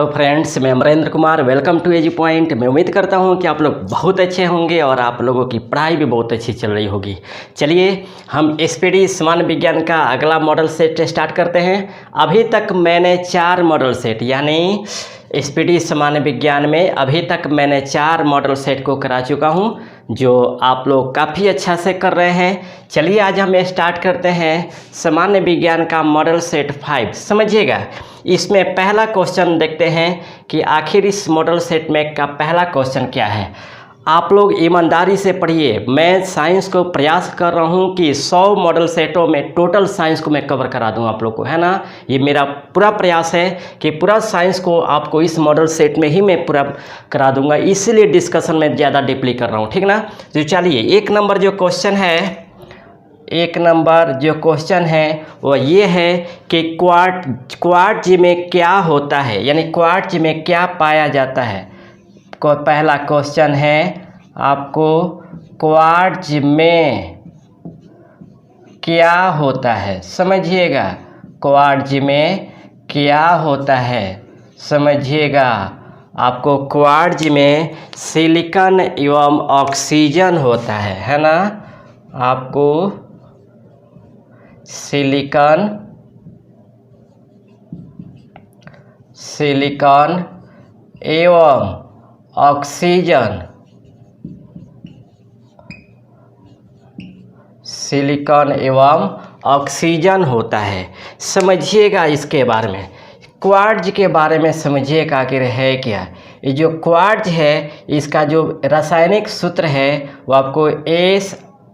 Hello friends, मैं Amarendra Kumar. Welcome to AG point. मैं उम्मीद करता हूं कि आप लोग बहुत अच्छे होंगे और आप लोगों की पढ़ाई भी बहुत अच्छी चल रही होगी। चलिए हम एसपीडी सामान्य विज्ञान का अगला मॉडल सेट स्टार्ट करते हैं। अभी तक मैंने 4 मॉडल सेट यानी एसपीडी सामान्य विज्ञान में अभी तक मैंने 4 मॉडल सेट को करा चुका हूं, जो आप लोग काफ़ी अच्छा से कर रहे हैं। चलिए आज हम स्टार्ट करते हैं सामान्य विज्ञान का मॉडल सेट 5। समझिएगा, इसमें पहला क्वेश्चन देखते हैं कि आखिर इस मॉडल सेट में का पहला क्वेश्चन क्या है। आप लोग ईमानदारी से पढ़िए। मैं साइंस को प्रयास कर रहा हूं कि 100 मॉडल सेटों में टोटल साइंस को मैं कवर करा दूं आप लोग को, है ना। ये मेरा पूरा प्रयास है कि पूरा साइंस को आपको इस मॉडल सेट में ही मैं पूरा करा दूंगा, इसीलिए डिस्कशन में ज़्यादा डीपली कर रहा हूँ, ठीक ना। तो चलिए एक नंबर जो क्वेश्चन है वो ये है कि क्वार्ट्ज में क्या होता है, यानी क्वार्ट्ज में क्या पाया जाता है। पहला क्वेश्चन है आपको, क्वार्ट्ज में क्या होता है। समझिएगा, क्वार्ट्ज में क्या होता है समझिएगा। आपको क्वार्ट्ज में सिलिकॉन एवं ऑक्सीजन होता है ना। आपको सिलिकॉन एवं ऑक्सीजन होता है। समझिएगा इसके बारे में, क्वार्ट्ज के बारे में समझिएगा आखिर है क्या। ये जो क्वार्ट्ज है इसका जो रासायनिक सूत्र है वो आपको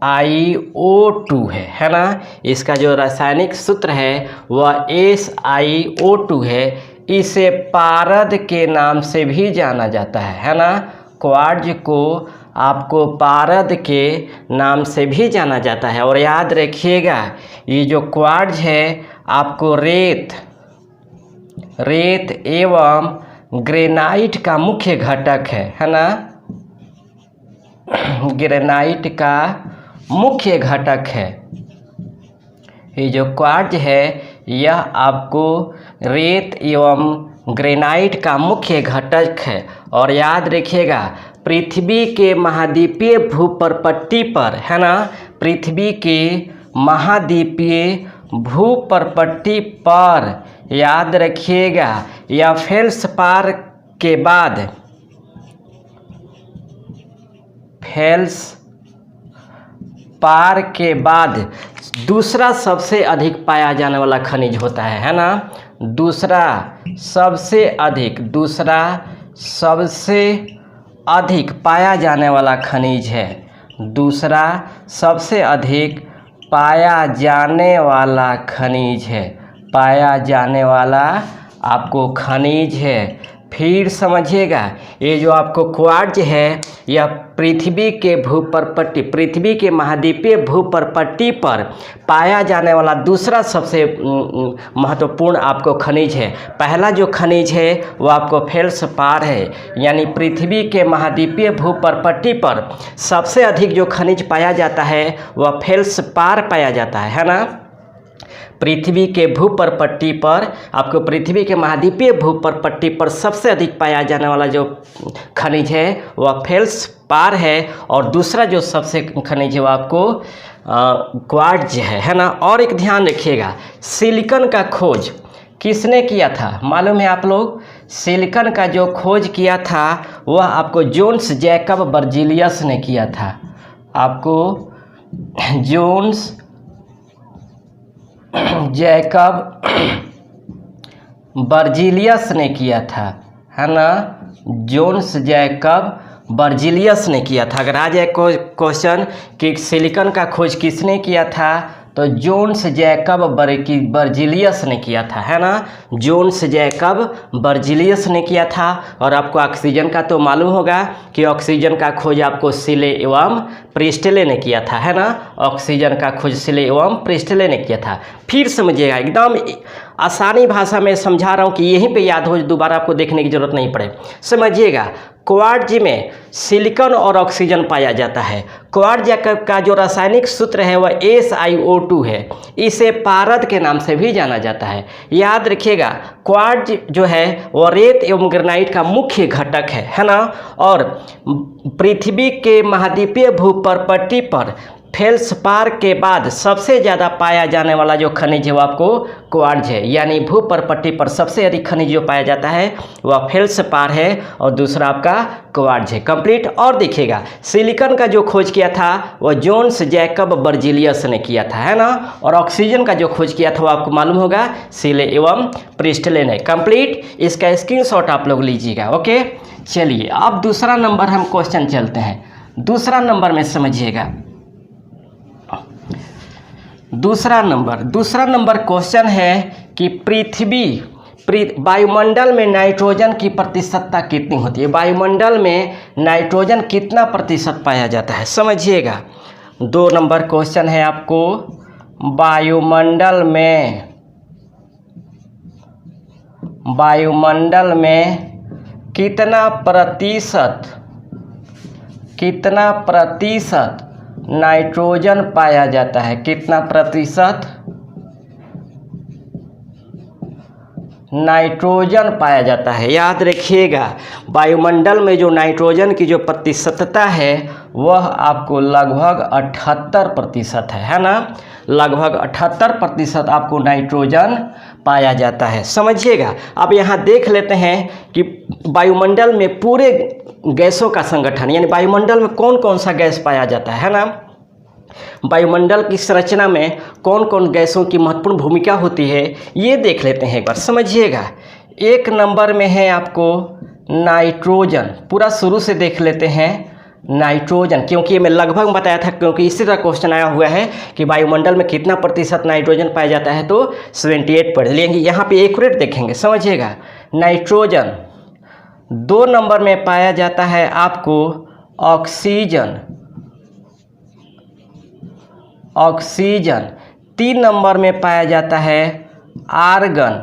SiO2 है ना। इसका जो रासायनिक सूत्र है वह SiO2 है। इसे पारद के नाम से भी जाना जाता है ना। क्वार्ट्ज को आपको पारद के नाम से भी जाना जाता है। और याद रखिएगा, ये जो क्वार्ट्ज है आपको रेत एवं ग्रेनाइट का मुख्य घटक है ना। ग्रेनाइट का मुख्य घटक है। ये जो क्वार्ट्ज है यह आपको रेत एवं ग्रेनाइट का मुख्य घटक है। और याद रखिएगा, पृथ्वी के महाद्वीपीय भूप्रपट्टी पर है ना, पृथ्वी के महाद्वीपीय भूप्रपट्टी पर याद रखिएगा, या फेल्सपार के बाद दूसरा सबसे अधिक पाया जाने वाला खनिज होता है ना। दूसरा सबसे अधिक पाया जाने वाला खनिज है। दूसरा सबसे अधिक पाया जाने वाला आपको खनिज है। फिर समझिएगा, ये जो आपको क्वार्ट्ज है यह पृथ्वी के महाद्वीपीय भूप्रपट्टी पर पाया जाने वाला दूसरा सबसे महत्वपूर्ण आपको खनिज है। पहला जो खनिज है वो आपको फेल्सपार है, यानी पृथ्वी के महाद्वीपीय भूप्रपट्टी पर सबसे अधिक जो खनिज पाया जाता है वह फेल्सपार पाया जाता है ना। पृथ्वी के भूप्रपट्टी पर आपको पृथ्वी के महाद्वीपीय भूप्रपट्टी पर सबसे अधिक पाया जाने वाला जो खनिज है वह फेल्सपार है। और दूसरा जो सबसे खनिज है वो आपको क्वार्ट्ज है ना। और एक ध्यान रखिएगा, सिलिकॉन का खोज किसने किया था मालूम है आप लोग। सिलिकॉन का जो खोज किया था वह आपको जोन्स जैकब बर्जीलियस ने किया था। आपको जोन्स जैकब बर्जीलियस ने किया था, है ना। जोन्स जैकब बर्जीलियस ने किया था। अगर आ जाए क्वेश्चन कि सिलिकॉन का खोज किसने किया था, तो जोन्स जैकब बर्जीलियस ने किया था, है ना। जोन्स जैकब बर्जीलियस ने किया था। और आपको ऑक्सीजन का तो मालूम होगा कि ऑक्सीजन का खोज आपको सिले एवं प्रिस्टले ने किया था, है ना। ऑक्सीजन का खोज सिले एवं प्रिस्टले ने किया था। फिर समझिएगा, एकदम आसानी भाषा में समझा रहा हूँ कि यहीं पे याद हो, दोबारा आपको देखने की जरूरत नहीं पड़े। समझिएगा, क्वार्ट्ज में सिलिकॉन और ऑक्सीजन पाया जाता है। क्वार्ट्ज का जो रासायनिक सूत्र है वह SiO2 है। इसे पारद के नाम से भी जाना जाता है। याद रखिएगा, क्वार्ट्ज जो है वह रेत एवं ग्रेनाइट का मुख्य घटक है ना। और पृथ्वी के महाद्वीपीय भूपर्पट्टी पर फेल्सपार के बाद सबसे ज़्यादा पाया जाने वाला जो खनिज है वो आपको क्वार्ट्ज है। यानी भूपर्पट्टी पर सबसे अधिक खनिज जो पाया जाता है वह फेल्सपार है और दूसरा आपका क्वार्ट्ज है। कंप्लीट। और देखिएगा, सिलिकॉन का जो खोज किया था वह जोन्स जैकब बर्जीलियस ने किया था, है ना। और ऑक्सीजन का जो खोज किया था वो आपको मालूम होगा, सीले एवं प्रिस्टले ने। कंप्लीट। इसका स्क्रीनशॉट आप लोग लीजिएगा। ओके, चलिए अब दूसरा नंबर हम क्वेश्चन चलते हैं। दूसरा नंबर में समझिएगा, दूसरा नंबर क्वेश्चन है कि वायुमंडल में नाइट्रोजन की प्रतिशतता कितनी होती है। वायुमंडल में नाइट्रोजन कितना प्रतिशत पाया जाता है, समझिएगा। 2 नंबर क्वेश्चन है आपको, वायुमंडल में कितना प्रतिशत नाइट्रोजन पाया जाता है, कितना प्रतिशत नाइट्रोजन पाया जाता है। याद रखिएगा, वायुमंडल में जो नाइट्रोजन की जो प्रतिशतता है वह आपको लगभग 78% है ना। लगभग 78% आपको नाइट्रोजन पाया जाता है, समझिएगा। अब यहाँ देख लेते हैं कि वायुमंडल में पूरे गैसों का संगठन, यानी वायुमंडल में कौन कौन सा गैस पाया जाता है ना। वायुमंडल की संरचना में कौन कौन गैसों की महत्वपूर्ण भूमिका होती है ये देख लेते हैं एक बार, समझिएगा। 1 नंबर में है आपको नाइट्रोजन। पूरा शुरू से देख लेते हैं नाइट्रोजन, क्योंकि ये मैं लगभग बताया था, क्योंकि इसी तरह क्वेश्चन आया हुआ है कि वायुमंडल में कितना प्रतिशत नाइट्रोजन पाया जाता है, तो 78 पढ़ लेंगे। यहाँ पे एक्यूरेट देखेंगे, समझिएगा। नाइट्रोजन 2 नंबर में पाया जाता है आपको ऑक्सीजन 3 नंबर में पाया जाता है आर्गन,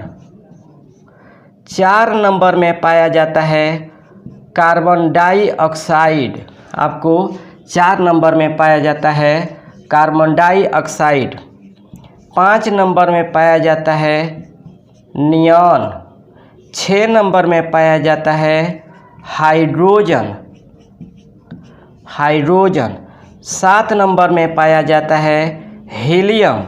4 नंबर में पाया जाता है कार्बन डाइऑक्साइड, आपको 4 नंबर में पाया जाता है कार्बन डाइऑक्साइड, 5 नंबर में पाया जाता है नियॉन, 6 नंबर में पाया जाता है हाइड्रोजन, 7 नंबर में पाया जाता है हीलियम,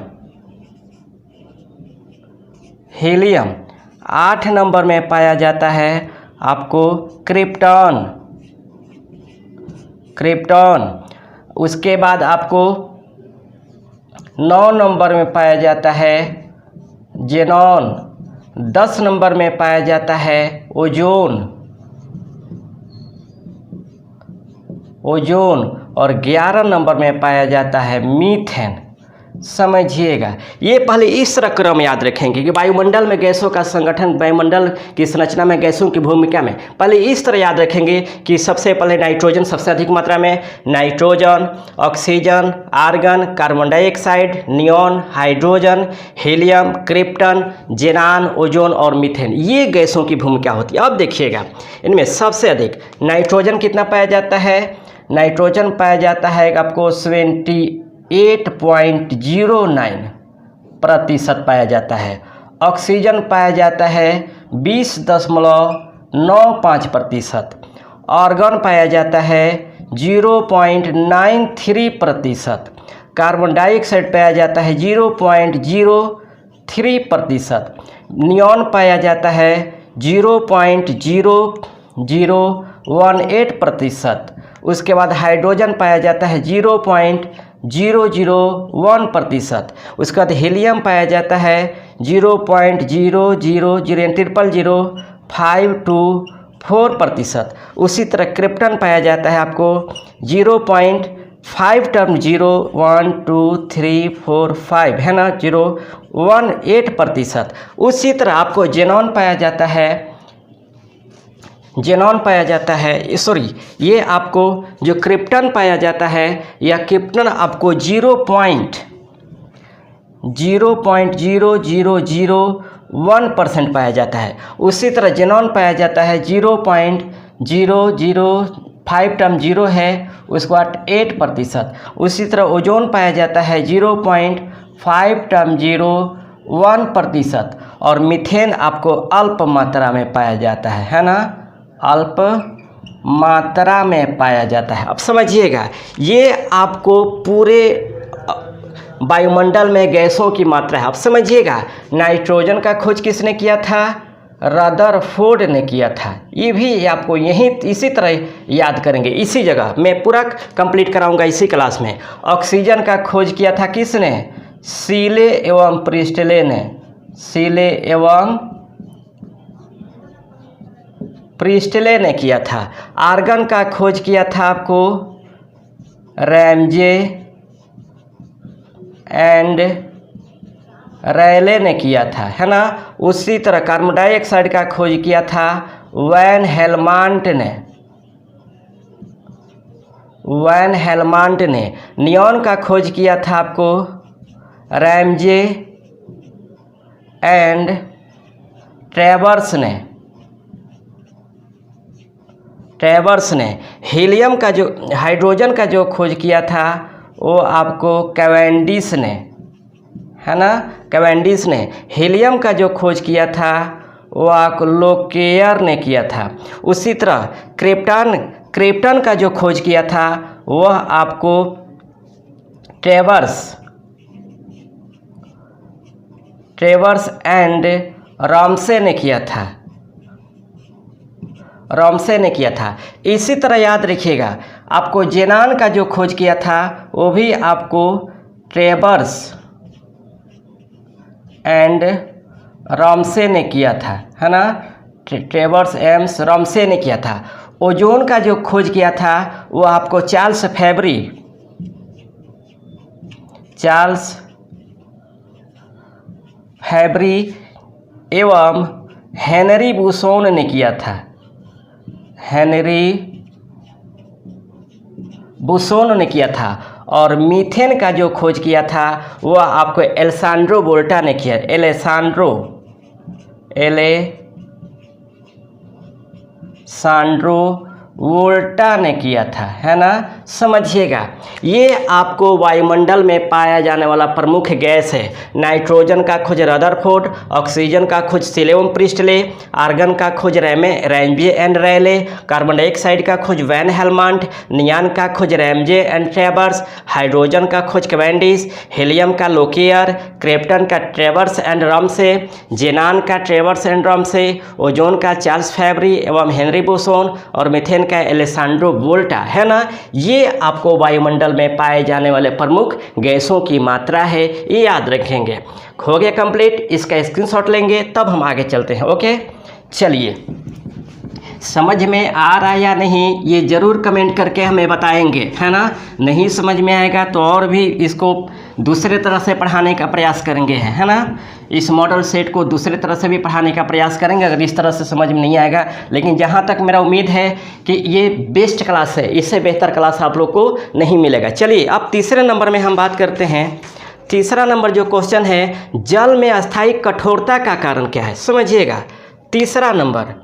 8 नंबर में पाया जाता है आपको क्रिप्टॉन। उसके बाद आपको 9 नंबर में पाया जाता है जेनॉन, 10 नंबर में पाया जाता है ओजोन और 11 नंबर में पाया जाता है मीथेन। समझिएगा, ये पहले इस तरह क्रम याद रखेंगे कि वायुमंडल में गैसों का संगठन, वायुमंडल की संरचना में गैसों की भूमिका में पहले इस तरह याद रखेंगे कि सबसे पहले नाइट्रोजन सबसे अधिक मात्रा में, nitrogen, oxygen, argon, carbon dioxide, neon, hydrogen, helium, krypton, xenon, ozone और मीथेन, ये गैसों की भूमिका होती है। अब देखिएगा, इनमें सबसे अधिक नाइट्रोजन कितना पाया जाता है। नाइट्रोजन पाया जाता है आपको 78.09% पाया जाता है। ऑक्सीजन पाया जाता है 20.95%। आर्गन पाया जाता है 0.93%। कार्बन डाइऑक्साइड पाया जाता है 0.03%। नियॉन पाया जाता है 0.0018%। उसके बाद हाइड्रोजन पाया जाता है 0.001%। उसके बाद हीलियम पाया जाता है 0.000524%। उसी तरह क्रिप्टन पाया जाता है आपको 0.5012345, है ना, 0.18%। उसी तरह आपको जेनॉन पाया जाता है, ये आपको जो क्रिप्टन पाया जाता है, या क्रिप्टन आपको 0.0001% पाया जाता है। उसी तरह जेनॉन पाया जाता है 0.0005 5 टर्म 0 है उसके बाद 8%। उसी तरह ओजोन पाया जाता है 0.5 टर्म 0 1%। और मीथेन आपको अल्प मात्रा में पाया जाता है ना, अल्प मात्रा में पाया जाता है। अब समझिएगा, ये आपको पूरे वायुमंडल में गैसों की मात्रा है। अब समझिएगा, नाइट्रोजन का खोज किसने किया था? रदरफोर्ड ने किया था। ये भी आपको यहीं इसी तरह याद करेंगे, इसी जगह मैं पूरा कंप्लीट कराऊंगा इसी क्लास में। ऑक्सीजन का खोज किया था किसने? सीले एवं प्रिस्टले ने, सीले एवं प्रिस्टले ने किया था। आर्गन का खोज किया था आपको रैमजे एंड रैले ने किया था, है ना। उसी तरह कार्बन डाइऑक्साइड का खोज किया था वैन हेलमांट ने, वैन हेलमांट ने। नियॉन का खोज किया था आपको रैमजे एंड ट्रेवर्स ने, ट्रेवर्स ने। हीलियम का जो हाइड्रोजन का जो खोज किया था वो आपको कैवेंडिश ने, है ना, कैवेंडिश ने। हीलियम का जो खोज किया था वो आपको लोकेयर ने किया था। उसी तरह क्रिप्टन का जो खोज किया था वह आपको ट्रेवर्स एंड रामसे ने किया था, रामसे ने किया था। इसी तरह याद रखिएगा, आपको जेनान का जो खोज किया था वो भी आपको ट्रेवर्स एंड रामसे ने किया था, है ना, ट्रेवर्स एम्स रामसे ने किया था। ओजोन का जो खोज किया था वो आपको चार्ल्स फैब्री एवं हेनरी बुसोन ने किया था, हेनरी बुसोन ने किया था। और मीथेन का जो खोज किया था वह आपको एलेसांड्रो वोल्टा ने किया, एलेसांड्रो वोल्टा ने किया था, है ना। समझिएगा, ये आपको वायुमंडल में पाया जाने वाला प्रमुख गैस है। नाइट्रोजन का खोज रदरफोर्ड, ऑक्सीजन का खोज सीले एवं प्रिस्टले, आर्गन का खोज Ramsay and Rayleigh, carbon dioxide का खोज वैन हेलमांट, नियॉन का खोज रैमजे एंड ट्रेवर्स, हाइड्रोजन का खोज कैवेंडिश, हीलियम का लोकेयर, क्रिप्टन का ट्रेवर्स एंड रामसे, जेनान का ट्रेवर्स एंड रामसे, ओजोन का चार्ल्स फैब्री एवं हेनरी बुसोन और मीथेन का एलेसांड्रो वोल्टा, है ना। ये आपको वायुमंडल में पाए जाने वाले प्रमुख गैसों की मात्रा है, ये याद रखेंगे। हो गया कंप्लीट, इसका स्क्रीनशॉट लेंगे तब हम आगे चलते हैं। ओके, चलिए, समझ में आ रहा या नहीं ये ज़रूर कमेंट करके हमें बताएंगे, है ना। नहीं समझ में आएगा तो और भी इसको दूसरे तरह से पढ़ाने का प्रयास करेंगे, है ना। इस मॉडल सेट को दूसरे तरह से भी पढ़ाने का प्रयास करेंगे अगर इस तरह से समझ में नहीं आएगा। लेकिन जहाँ तक मेरा उम्मीद है कि ये बेस्ट क्लास है, इससे बेहतर क्लास आप लोग को नहीं मिलेगा। चलिए, अब तीसरे नंबर में हम बात करते हैं। तीसरा नंबर जो क्वेश्चन है, जल में अस्थायी कठोरता का कारण क्या है? समझिएगा, तीसरा नंबर,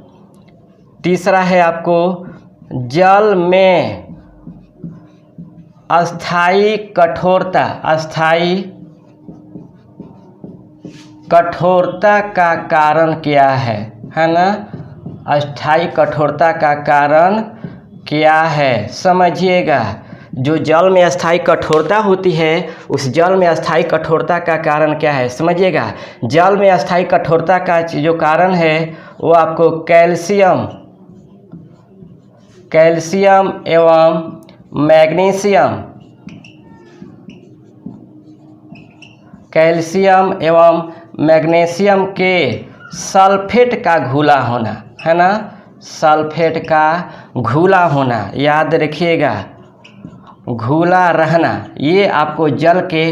तीसरा है आपको जल में अस्थायी कठोरता, अस्थायी कठोरता का कारण क्या है ना। अस्थायी कठोरता का कारण क्या है? समझिएगा, जो जल में अस्थायी कठोरता होती है उस जल में अस्थायी कठोरता का कारण क्या है? समझिएगा, जल में अस्थायी कठोरता का जो कारण है वो आपको कैल्शियम एवं मैग्नीशियम, कैल्शियम एवं मैग्नीशियम के सल्फेट का घुला होना, है ना, सल्फेट का घुला होना, याद रखिएगा, घुला रहना, ये आपको जल के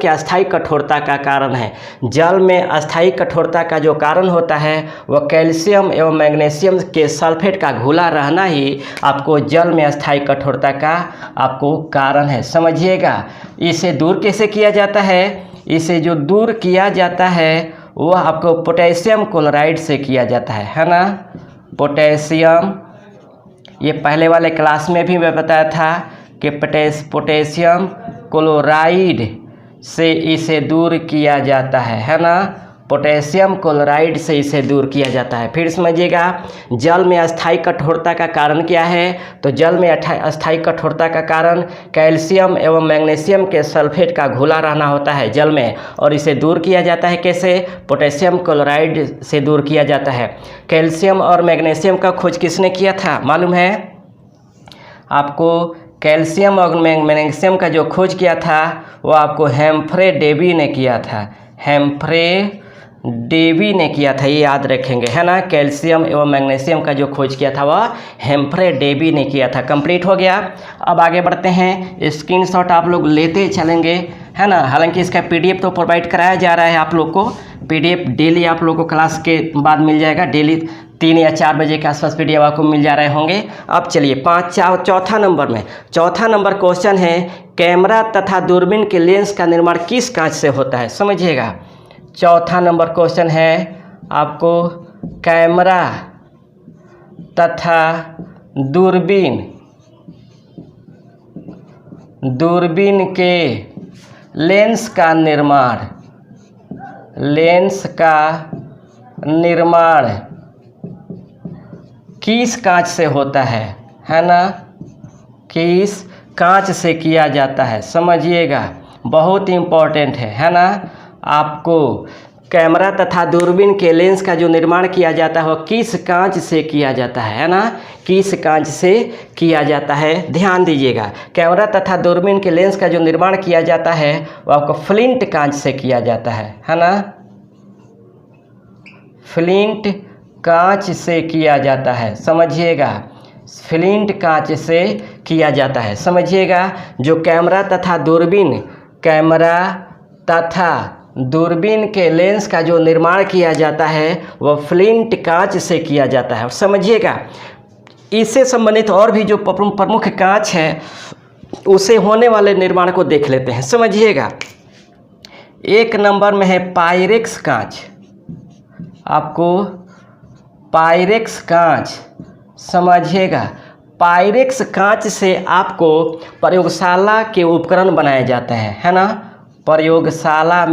अस्थायी कठोरता का कारण है। जल में अस्थायी कठोरता का जो कारण होता है वह कैल्शियम एवं मैग्नीशियम के सल्फेट का घुला रहना ही आपको जल में अस्थायी कठोरता का आपको कारण है। समझिएगा, इसे दूर कैसे किया जाता है? इसे जो दूर किया जाता है वह आपको पोटेशियम क्लोराइड से किया जाता है ना, पोटेशियम ये पहले वाले क्लास में भी मैं बताया था कि पोटेशियम क्लोराइड से इसे दूर किया जाता है ना, पोटेशियम क्लोराइड से इसे दूर किया जाता है। फिर समझिएगा, जल में अस्थायी कठोरता का कारण क्या है? तो जल में अस्थायी कठोरता का कारण कैल्शियम एवं मैग्नीशियम के सल्फेट का घुला रहना होता है जल में, और इसे दूर किया जाता है कैसे? पोटेशियम क्लोराइड से दूर किया जाता है। कैल्शियम और मैग्नीशियम का खोज किसने किया था मालूम है आपको? कैल्शियम और मैग्नीशियम का जो खोज किया था वो आपको हेम्फ्रे डेवी ने किया था। हेम्फ्रे डेवी ने किया था, ये याद रखेंगे, है ना। कैल्शियम एवं मैग्नीशियम का जो खोज किया था वह हेम्फ्रे डेवी ने किया था। कंप्लीट हो गया। अब आगे बढ़ते हैं, स्क्रीनशॉट आप लोग लेते चलेंगे, है ना। हालांकि इसका पीडीएफ तो प्रोवाइड कराया जा रहा है आप लोग को। पीडीएफ डेली आप लोग को क्लास के बाद मिल जाएगा। डेली 3 या 4 बजे के आसपास पीडीएफ आपको मिल जा रहे होंगे। अब चलिए चौथा नंबर क्वेश्चन है, कैमरा तथा दूरबीन के लेंस का निर्माण किस कांच से होता है? समझिएगा, चौथा नंबर क्वेश्चन है आपको, कैमरा तथा दूरबीन के लेंस का निर्माण किस कांच से होता है ना, किस कांच से किया जाता है? समझिएगा, बहुत इम्पोर्टेंट है ना। आपको कैमरा तथा दूरबीन के लेंस का जो निर्माण किया जाता है वो किस कांच से किया जाता है ना, किस कांच से किया जाता है, ध्यान दीजिएगा। कैमरा तथा दूरबीन के लेंस का जो निर्माण किया जाता है वो आपको फ्लिंट कांच से किया जाता है ना। फ्लिंट कांच से किया जाता है, समझिएगा, फ्लिंट कांच से किया जाता है। समझिएगा, जो कैमरा तथा दूरबीन के लेंस का जो निर्माण किया जाता है वह फ्लिंट कांच से किया जाता है। और समझिएगा, इससे संबंधित और भी जो प्रमुख कांच है उसे होने वाले निर्माण को देख लेते हैं। समझिएगा, 1 नंबर में है पायरेक्स कांच। आपको पायरेक्स कांच, समझिएगा, पायरेक्स कांच से आपको प्रयोगशाला के उपकरण बनाए जाते हैं, है ना। प्रयोगशाला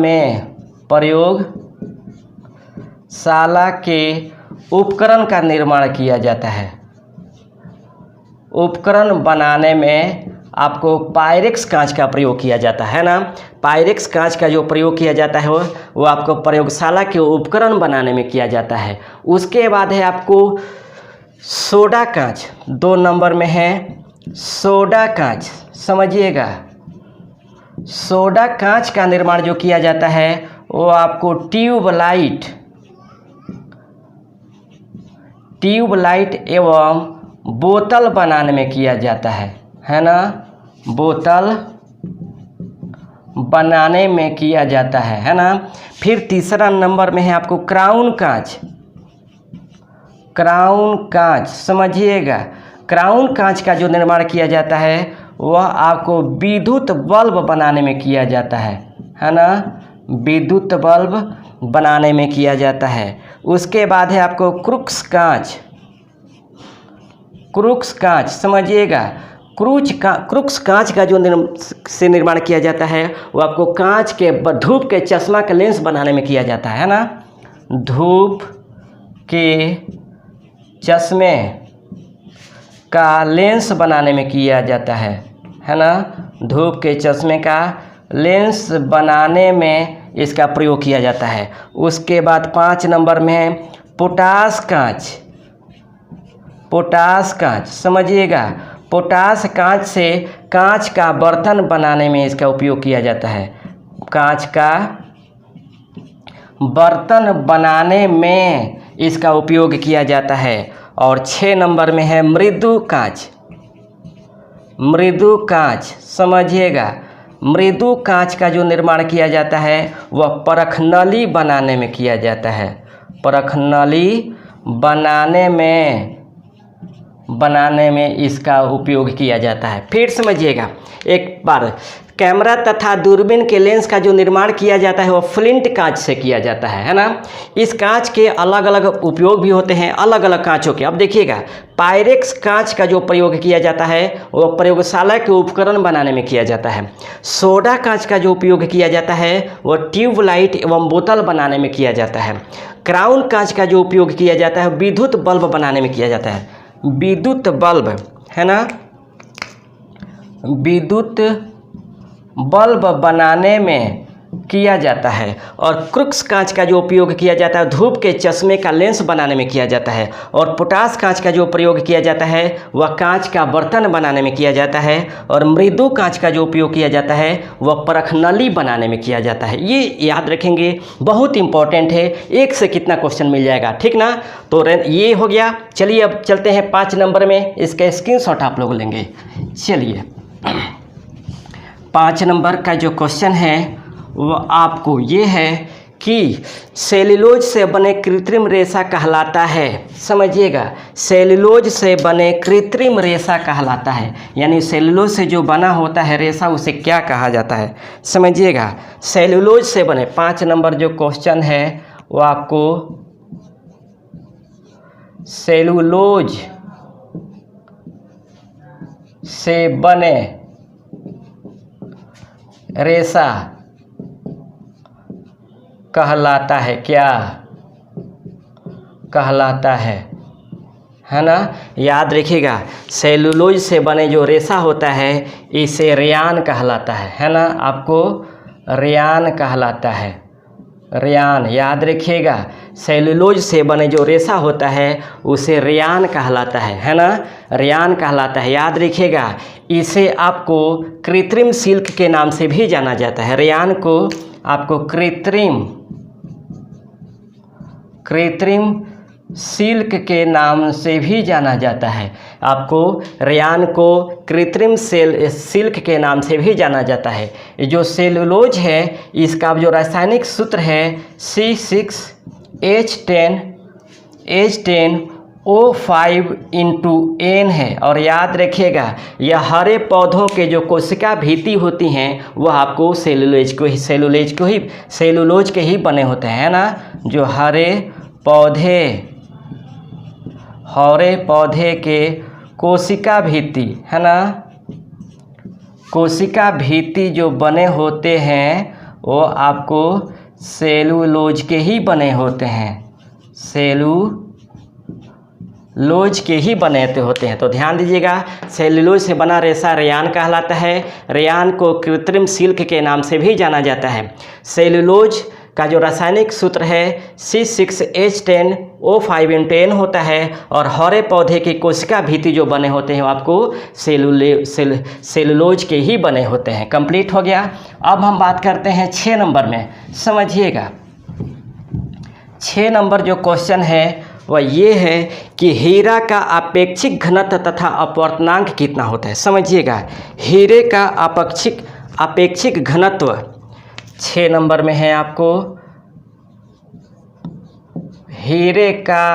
के उपकरण का निर्माण किया जाता है। उपकरण बनाने में आपको पायरेक्स कांच का प्रयोग किया जाता है ना। पायरेक्स कांच का जो प्रयोग किया जाता है वो आपको प्रयोगशाला के उपकरण बनाने में किया जाता है। उसके बाद है आपको सोडा कांच, 2 नंबर में है सोडा कांच। समझिएगा, सोडा कांच का निर्माण जो किया जाता है वो आपको ट्यूबलाइट एवं बोतल बनाने में किया जाता है ना। बोतल बनाने में किया जाता है ना। फिर 3 नंबर में है आपको क्राउन कांच। समझिएगा, क्राउन कांच का जो निर्माण किया जाता है वह आपको विद्युत बल्ब बनाने में किया जाता है ना। विद्युत बल्ब बनाने में किया जाता है। उसके बाद है आपको क्रूक्स कांच। समझिएगा, क्रूक्स कांच का जो निर्माण किया जाता है वो आपको कांच के धूप के चश्मा का लेंस बनाने में किया जाता है ना। धूप के चश्मे का लेंस बनाने में किया जाता है ना। धूप के चश्मे का लेंस बनाने में इसका प्रयोग किया जाता है। उसके बाद 5 नंबर में है पोटाश कांच। समझिएगा, पोटाश कांच से कांच का बर्तन बनाने में इसका उपयोग किया जाता है। कांच का बर्तन बनाने में इसका उपयोग किया जाता है। और 6 नंबर में है मृदु कांच। समझिएगा, मृदु कांच का जो निर्माण किया जाता है वह परखनली बनाने में किया जाता है। परखनली बनाने में इसका उपयोग किया जाता है। फिर समझिएगा एक बार, कैमरा तथा दूरबीन के लेंस का जो निर्माण किया जाता है वो फ्लिंट कांच से किया जाता है ना। इस कांच के अलग अलग उपयोग भी होते हैं, अलग अलग कांचों के। अब देखिएगा, पायरेक्स कांच का जो प्रयोग किया जाता है वो प्रयोगशाला के उपकरण बनाने में किया जाता है। सोडा कांच का जो उपयोग किया जाता है वो ट्यूबलाइट एवं बोतल बनाने में किया जाता है। क्राउन कांच का जो उपयोग किया जाता है विद्युत बल्ब बनाने में किया जाता है। विद्युत बल्ब है ना, विद्युत बल्ब बनाने में किया जाता है। और क्रुक्स कांच का जो उपयोग किया जाता है धूप के चश्मे का लेंस बनाने में किया जाता है। और पोटास कांच का जो प्रयोग किया जाता है वह कांच का बर्तन बनाने में किया जाता है। और मृदु कांच का जो उपयोग किया जाता है वह परखनली बनाने में किया जाता है। ये याद रखेंगे, बहुत इंपॉर्टेंट है, एक से कितना क्वेश्चन मिल जाएगा, ठीक ना। तो ये हो गया। चलिए अब चलते हैं 5 नंबर में, इसका स्क्रीनशॉट आप लोग लेंगे। चलिए 5 नंबर का जो क्वेश्चन है वो आपको ये है कि सेल्यूलोज से बने कृत्रिम रेशा कहलाता है। समझिएगा, सेल्यूलोज से बने कृत्रिम रेशा कहलाता है, यानी सेल्यूलोज से जो बना होता है रेशा उसे क्या कहा जाता है। समझिएगा, सेल्यूलोज से बने 5 नंबर जो क्वेश्चन है वो आपको सेल्यूलोज से बने रेशा कहलाता है, क्या कहलाता है ना। याद रखिएगा, सेल्यूलोज से बने जो रेशा होता है इसे रेयान कहलाता है ना। आपको रेयान कहलाता है, रेयान। याद रखिएगा, सेल्यूलोज से बने जो रेशा होता है उसे रेयान कहलाता है ना, रेयान कहलाता है। याद रखिएगा, इसे आपको कृत्रिम सिल्क के नाम से भी जाना जाता है। रेयान को आपको कृत्रिम सिल्क के नाम से भी जाना जाता है। आपको रेयान को कृत्रिम सिल्क के नाम से भी जाना जाता है। ये जो सेल्यूलोज है इसका जो रासायनिक सूत्र है C6H10O5N है। और याद रखिएगा, यह हरे पौधों के जो कोशिका भित्ति होती हैं वह आपको सेल्यूलोज के ही बने होते हैं ना। जो हरे पौधे के कोशिका भित्ति है ना, कोशिका भित्ति जो बने होते हैं वो आपको सेल्यूलोज के ही बने होते हैं, सेल्यूलोज के ही बने होते हैं। तो ध्यान दीजिएगा, सेल्यूलोज से बना रेशा रेयान कहलाता है। रेयान को कृत्रिम सिल्क के नाम से भी जाना जाता है। सेल्यूलोज का जो रासायनिक सूत्र है C6H10O5N होता है। और हरे पौधे की कोशिका भित्ति जो बने होते हैं वो आपको सेल्यूलोज के ही बने होते हैं। कंप्लीट हो गया। अब हम बात करते हैं 6 नंबर में। समझिएगा, 6 नंबर जो क्वेश्चन है वह ये है कि हीरा का अपेक्षिक घनत्व तथा अपवर्तनांक कितना होता है। समझिएगा, हीरे का अपेक्षिक घनत्व 6 नंबर में है। आपको हीरे का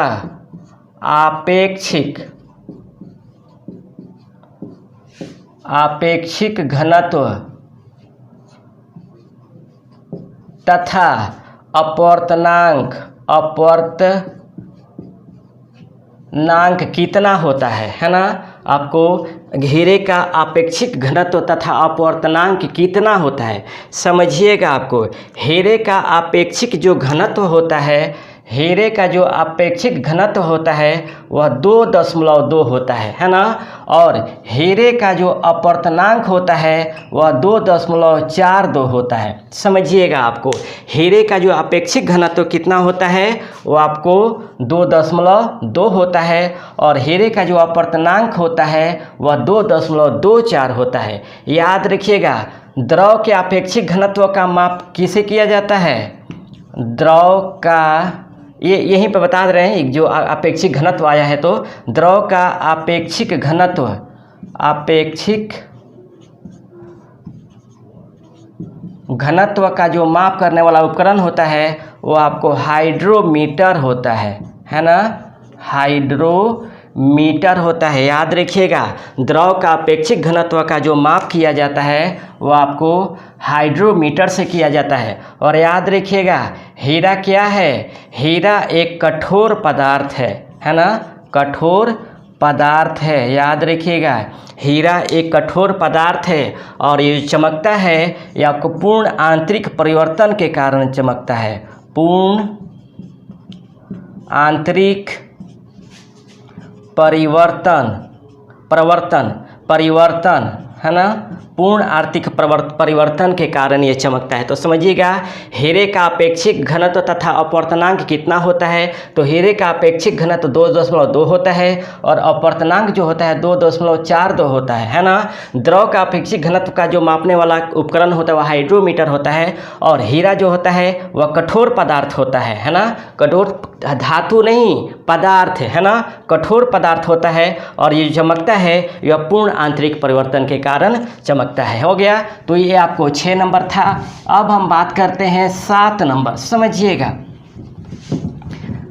अपेक्षिक घनत्व तथा अपवर्तनांक कितना होता है ना। आपको हीरे का अपेक्षिक घनत्व तथा अपवर्तनांक कितना होता है। समझिएगा, आपको हीरे का अपेक्षिक जो घनत्व होता है, हीरे का जो अपेक्षिक घनत्व होता है वह 2.2 होता है ना। और हीरे का जो अपवर्तनांक होता है वह 2.42 होता है। समझिएगा, आपको हीरे का जो अपेक्षिक घनत्व कितना होता है वो आपको 2.2 होता है। और हीरे का जो अपवर्तनांक होता है वह 2.24 होता है। याद रखिएगा, द्रव के अपेक्षिक घनत्व का माप किसे किया जाता है। द्रव का यहीं पर बता रहे हैं जो अपेक्षिक घनत्व आया है। तो द्रव का अपेक्षिक घनत्व का जो माप करने वाला उपकरण होता है वो आपको हाइड्रोमीटर होता है ना। हाइड्रोमीटर मीटर होता है। याद रखिएगा, द्रव का अपेक्षिक घनत्व का जो माप किया जाता है वो आपको हाइड्रोमीटर से किया जाता है। और याद रखिएगा, हीरा क्या है? हीरा एक कठोर पदार्थ है ना, कठोर पदार्थ है। याद रखिएगा, हीरा एक कठोर पदार्थ है और ये चमकता है, ये आपको पूर्ण आंतरिक परिवर्तन के कारण चमकता है। पूर्ण आंतरिक परिवर्तन है ना, पूर्ण आर्थिक परिवर्तन के कारण ये चमकता है। तो समझिएगा, हीरे का अपेक्षिक घनत्व तथा अपवर्तनांक कितना होता है? तो हीरे का अपेक्षिक घनत्व 2.2 होता है और अपवर्तनांक जो होता है 2.42 होता है ना। द्रव का अपेक्षिक घनत्व का जो मापने वाला उपकरण होता है वह हाइड्रोमीटर होता है। और हीरा जो होता है वह कठोर पदार्थ होता है ना, कठोर धातु नहीं, पदार्थ है ना, कठोर पदार्थ होता है और ये चमकता है, यह पूर्ण आंतरिक परिवर्तन के कारण चमकता है। हो गया, तो ये आपको 6 नंबर था। अब हम बात करते हैं 7 नंबर। समझिएगा,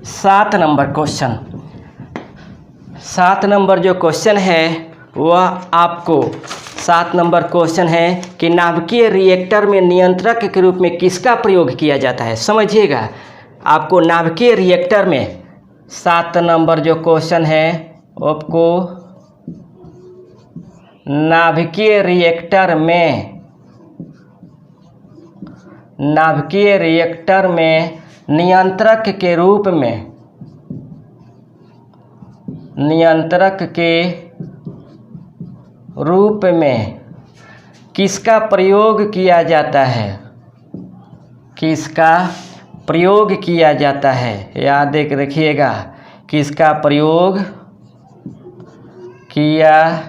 7 नंबर क्वेश्चन, 7 नंबर जो क्वेश्चन है वह आपको 7 नंबर क्वेश्चन है कि नाभिकीय रिएक्टर में नियंत्रक के रूप में किसका प्रयोग किया जाता है? समझिएगा, आपको नाभिकीय रिएक्टर में 7 नंबर जो क्वेश्चन है आपको नाभिकीय रिएक्टर में नियंत्रक के रूप में किसका प्रयोग किया जाता है? किसका प्रयोग किया जाता है? याद रखिएगा, किसका प्रयोग किया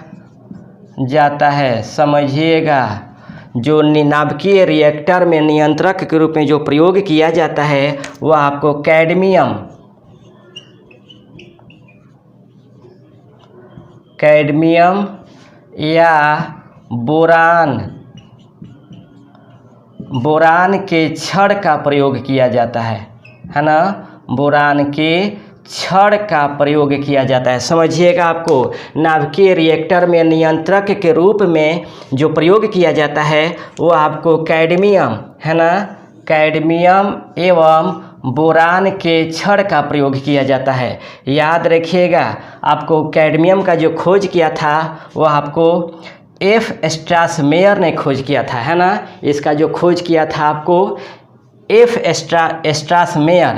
जाता है? समझिएगा, जो नाभिकीय रिएक्टर में नियंत्रक के रूप में जो प्रयोग किया जाता है वह आपको कैडमियम या बोरान के छड़ का प्रयोग किया जाता है ना, बोरान के छड़ का प्रयोग किया जाता है। समझिएगा, आपको नाभिकीय रिएक्टर में नियंत्रक के रूप में जो प्रयोग किया जाता है वो आपको कैडमियम है ना, कैडमियम एवं बोरान के छड़ का प्रयोग किया जाता है। याद रखिएगा, आपको कैडमियम का जो खोज किया था वह आपको एफ स्ट्रासमेयर ने खोज किया था, है ना। इसका जो खोज किया था आपको एफ स्ट्रासमेयर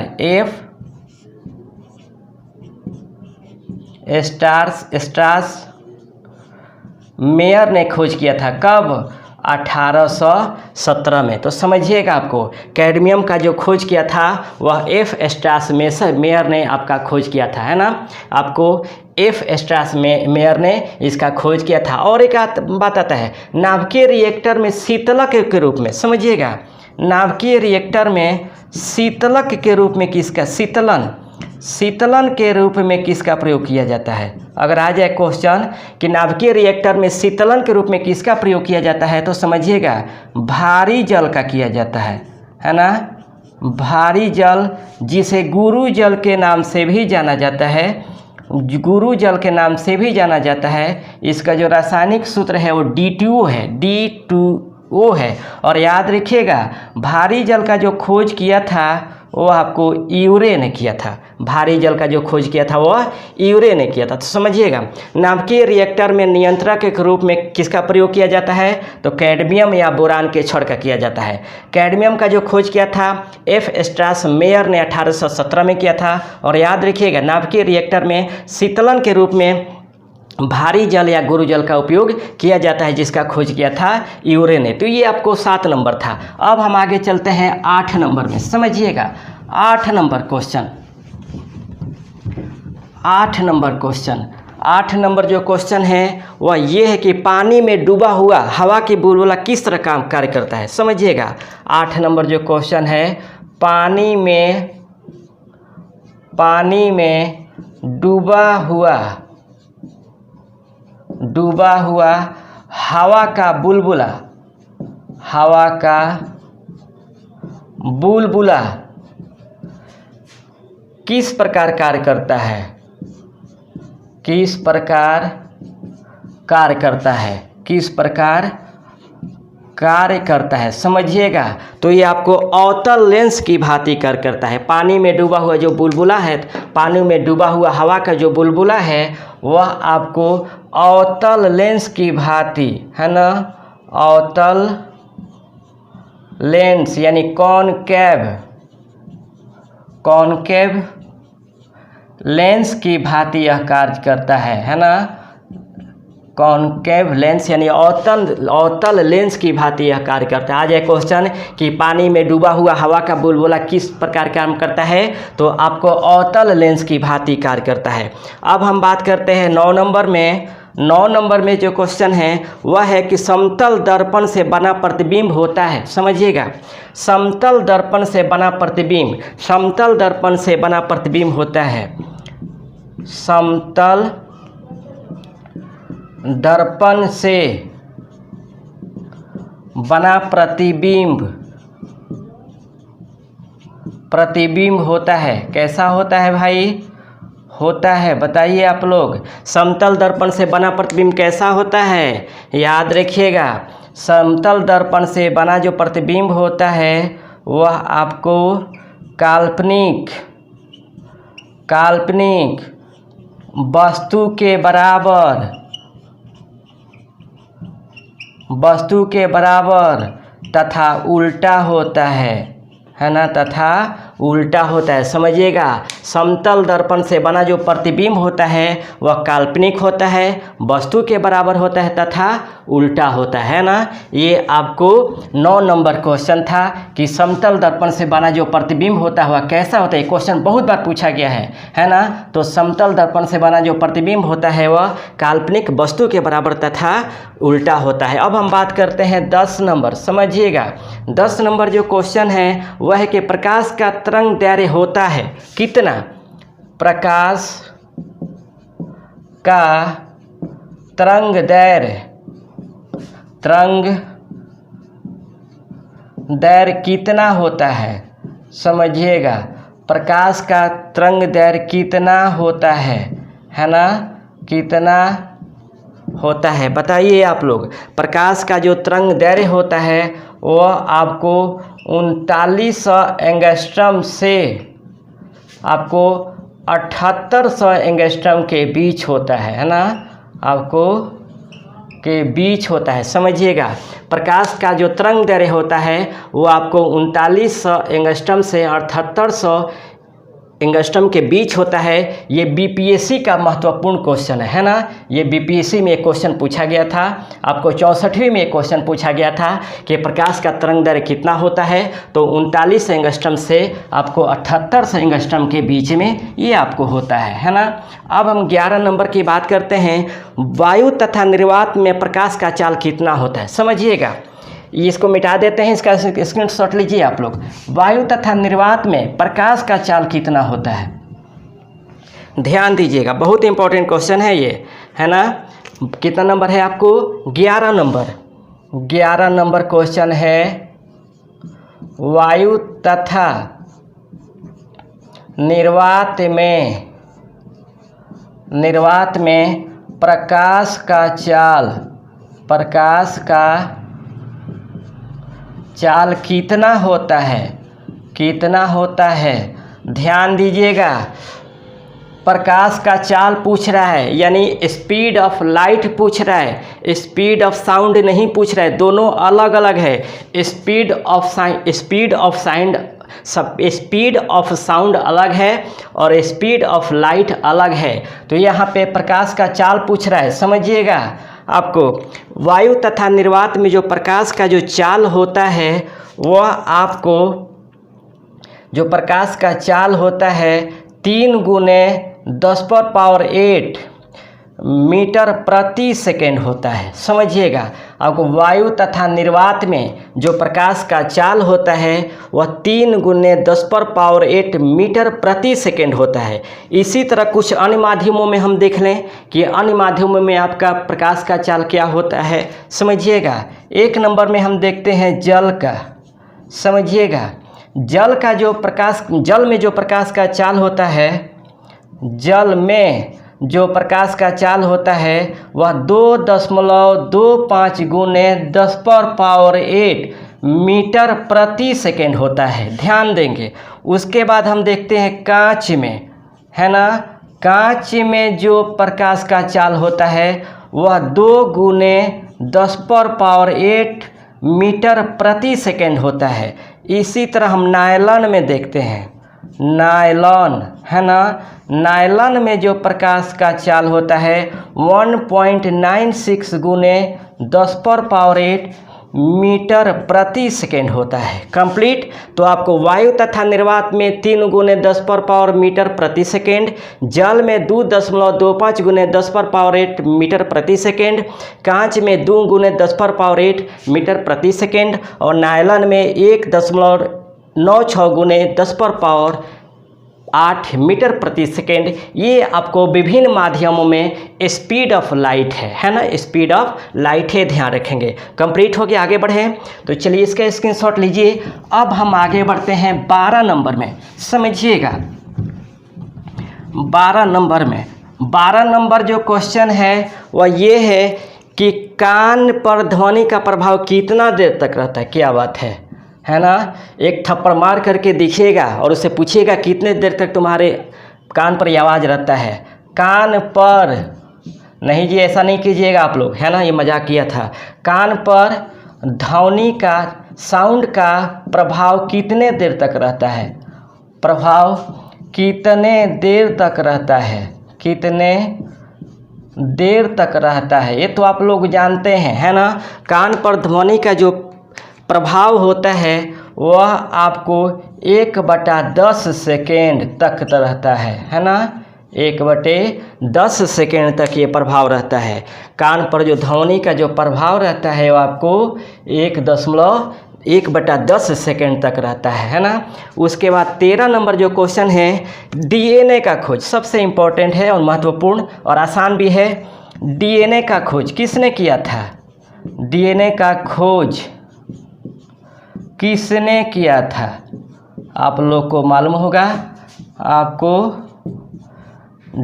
ने खोज किया था। कब? 1817 में। तो समझिएगा, आपको कैडमियम का जो खोज किया था वह एफ स्ट्रासमेयर ने आपका खोज किया था, है ना। आपको एफ स्ट्रासमेयर ने इसका खोज किया था। और एक बात आता है, नाभिकीय रिएक्टर में शीतलक के रूप में, समझिएगा, नाभिकीय रिएक्टर में शीतलक के रूप में किसका, शीतलन के रूप में किसका प्रयोग किया जाता है? अगर आ जाए क्वेश्चन कि नाभिकीय रिएक्टर में शीतलन के रूप में किसका प्रयोग किया जाता है, तो समझिएगा भारी जल का किया जाता है ना। भारी जल, जिसे गुरु जल के नाम से भी जाना जाता है, गुरु जल के नाम से भी जाना जाता है। इसका जो रासायनिक सूत्र है वो D2O है। और याद रखिएगा, भारी जल का जो खोज किया था वो आपको यूरे ने किया था। भारी जल का जो खोज किया था वह यूरे ने किया था। तो समझिएगा, नाभिकीय रिएक्टर में नियंत्रक के रूप में किसका प्रयोग किया जाता है? तो कैडमियम या बोरान के छड़ का किया जाता है। कैडमियम का जो खोज किया था एफ स्ट्रासमेयर ने 1817 में किया था। और याद रखिएगा, नाभिकीय रिएक्टर में शीतलन के रूप में भारी जल या गुरु जल का उपयोग किया जाता है, जिसका खोज किया था यूरे ने। तो ये आपको 7 नंबर था। अब हम आगे चलते हैं 8 नंबर में। समझिएगा, 8 नंबर क्वेश्चन, 8 नंबर जो क्वेश्चन है वह ये है कि पानी में डूबा हुआ हवा की बुलबुला किस तरह काम कार्य करता है। समझिएगा, 8 नंबर जो क्वेश्चन है, पानी में डूबा हुआ हवा का बुलबुला किस प्रकार कार्य करता है? किस प्रकार कार्य करता है, किस प्रकार कार्य करता है, समझिएगा। तो ये आपको अवतल लेंस की भांति कार्य करता है। पानी में डूबा हुआ जो बुलबुला है, पानी में डूबा हुआ हवा का जो बुलबुला है वह आपको अवतल लेंस की भांति, है ना, अवतल लेंस यानी कॉनकेव लेंस की भांति यह कार्य करता है ना। कॉनकेव लेंस यानी अवतल लेंस की भांति यह कार्य करता है। आ जाए क्वेश्चन कि पानी में डूबा हुआ हवा का बुलबुला किस प्रकार काम करता है, तो आपको अवतल लेंस की भांति कार्य करता है। अब हम बात करते हैं 9 नंबर में। 9 नंबर में जो क्वेश्चन है वह है कि समतल दर्पण से बना प्रतिबिंब होता है, समझिएगा। समतल दर्पण से बना प्रतिबिंब, समतल दर्पण से बना प्रतिबिंब होता है, समतल दर्पण से बना प्रतिबिंब होता है। कैसा होता है भाई? होता है, बताइए आप लोग। समतल दर्पण से बना प्रतिबिंब कैसा होता है, याद रखिएगा। समतल दर्पण से बना जो प्रतिबिंब होता है वह आपको काल्पनिक वस्तु के बराबर तथा उल्टा होता है ना, तथा उल्टा होता है, समझिएगा। समतल दर्पण से बना जो प्रतिबिंब होता है वह काल्पनिक होता है, वस्तु के बराबर होता है तथा उल्टा होता है ना। ये आपको 9 नंबर क्वेश्चन था कि समतल दर्पण से बना जो प्रतिबिंब होता है वह कैसा होता है। क्वेश्चन बहुत बार पूछा गया है ना। तो समतल दर्पण से बना जो प्रतिबिंब होता है वह काल्पनिक, वस्तु के बराबर तथा उल्टा होता है। अब हम बात करते हैं 10 नंबर, समझिएगा। 10 नंबर जो क्वेश्चन है वह है कि प्रकाश का तरंग दैर्घ्य होता है कितना? प्रकाश का तरंग दैर्घ्य कितना होता है, समझिएगा। प्रकाश का तरंग दैर्घ्य कितना होता है ना, कितना होता है, बताइए आप लोग। प्रकाश का जो तरंग दैर्घ्य होता है वह आपको 3900 एंगस्ट्रम से आपको 7800 एंगस्ट्रम के बीच होता है ना, आपको के बीच होता है, समझिएगा। प्रकाश का जो तरंग दैर्घ्य होता है वो आपको 3900 एंगस्ट्रम से 7800 एंगस्ट्रम के बीच होता है। ये बीपीएससी का महत्वपूर्ण क्वेश्चन है ना। ये बीपीएससी में एक क्वेश्चन पूछा गया था, आपको 64वीं में एक क्वेश्चन पूछा गया था कि प्रकाश का तरंग दैर्घ्य कितना होता है, तो 39 एंगस्ट्रम से आपको 78 एंगस्ट्रम के बीच में ये आपको होता है ना। अब हम 11 नंबर की बात करते हैं। वायु तथा निर्वात में प्रकाश का चाल कितना होता है, समझिएगा। इसको मिटा देते हैं, इसका स्क्रीनशॉट लीजिए आप लोग। वायु तथा निर्वात में प्रकाश का चाल कितना होता है, ध्यान दीजिएगा, बहुत इंपॉर्टेंट क्वेश्चन है ये, है ना। कितना नंबर है आपको? 11 नंबर। 11 नंबर क्वेश्चन है वायु तथा निर्वात में प्रकाश का चाल कितना होता है, ध्यान दीजिएगा। प्रकाश का चाल पूछ रहा है, यानी स्पीड ऑफ लाइट पूछ रहा है, स्पीड ऑफ साउंड नहीं पूछ रहा है, दोनों अलग अलग है। स्पीड ऑफ साउंड अलग है और स्पीड ऑफ लाइट अलग है। तो यहाँ पे प्रकाश का चाल पूछ रहा है, समझिएगा। आपको वायु तथा निर्वात में जो प्रकाश का जो चाल होता है वह आपको जो प्रकाश का चाल होता है 3 × 10⁸ मीटर प्रति सेकेंड होता है, समझिएगा। आपको वायु तथा निर्वात में जो प्रकाश का चाल होता है वह 3 × 10⁸ मीटर प्रति सेकेंड होता है। इसी तरह कुछ अन्य माध्यमों में हम देख लें कि अन्य माध्यमों में आपका प्रकाश का चाल क्या होता है, समझिएगा। 1 नंबर में हम देखते हैं जल का, समझिएगा। जल में जो प्रकाश का चाल होता है, जल में जो प्रकाश का चाल होता है वह 2.25 गुने 10⁻8 मीटर प्रति सेकेंड होता है, ध्यान देंगे। उसके बाद हम देखते हैं कांच में, है ना, कांच में जो प्रकाश का चाल होता है वह 2 गुने 10⁻8 मीटर प्रति सेकेंड होता है। इसी तरह हम नायलॉन में देखते हैं, नायलॉन, है ना, नायलॉन में जो प्रकाश का चाल होता है 1.96 गुने 10⁻8 मीटर प्रति सेकेंड होता है। कंप्लीट। तो आपको वायु तथा निर्वात में 3 गुने 10⁻8 मीटर प्रति सेकेंड, जल में 2.25 गुने 10⁻8 मीटर प्रति सेकेंड, कांच में 2 गुने 10⁻8 मीटर प्रति सेकेंड और नायलॉन में 1.96 गुने 10⁻8 मीटर प्रति सेकेंड। ये आपको विभिन्न माध्यमों में स्पीड ऑफ लाइट है ना, स्पीड ऑफ लाइट है, ध्यान रखेंगे। कंप्लीट हो गया, आगे बढ़े। तो चलिए इसका स्क्रीनशॉट लीजिए। अब हम आगे बढ़ते हैं 12 नंबर में, समझिएगा। 12 नंबर में 12 नंबर जो क्वेश्चन है वह ये है कि कान पर ध्वनि का प्रभाव कितना देर तक रहता है। क्या बात है ना। एक थप्पड़ मार करके दिखिएगा और उससे पूछिएगा कितने देर तक तुम्हारे कान पर आवाज़ रहता है। कान पर नहीं जी, ऐसा नहीं कीजिएगा आप लोग, है ना, ये मजाक किया था। कान पर ध्वनि का, साउंड का प्रभाव कितने देर तक रहता है, प्रभाव कितने देर तक रहता है, कितने देर तक रहता है, ये तो आप लोग जानते हैं, है ना। कान पर ध्वनि का जो प्रभाव होता है वह आपको 1/10 सेकेंड तक रहता है ना, 1/10 सेकेंड तक ये प्रभाव रहता है। कान पर जो ध्वनि का जो प्रभाव रहता है वो आपको 1/10 सेकेंड तक रहता है ना। उसके बाद 13 नंबर जो क्वेश्चन है, डीएनए का खोज, सबसे इम्पोर्टेंट है और महत्वपूर्ण और आसान भी है। डीएनए का खोज किसने किया था, डीएनए का खोज किसने किया था, आप लोग को मालूम होगा। आपको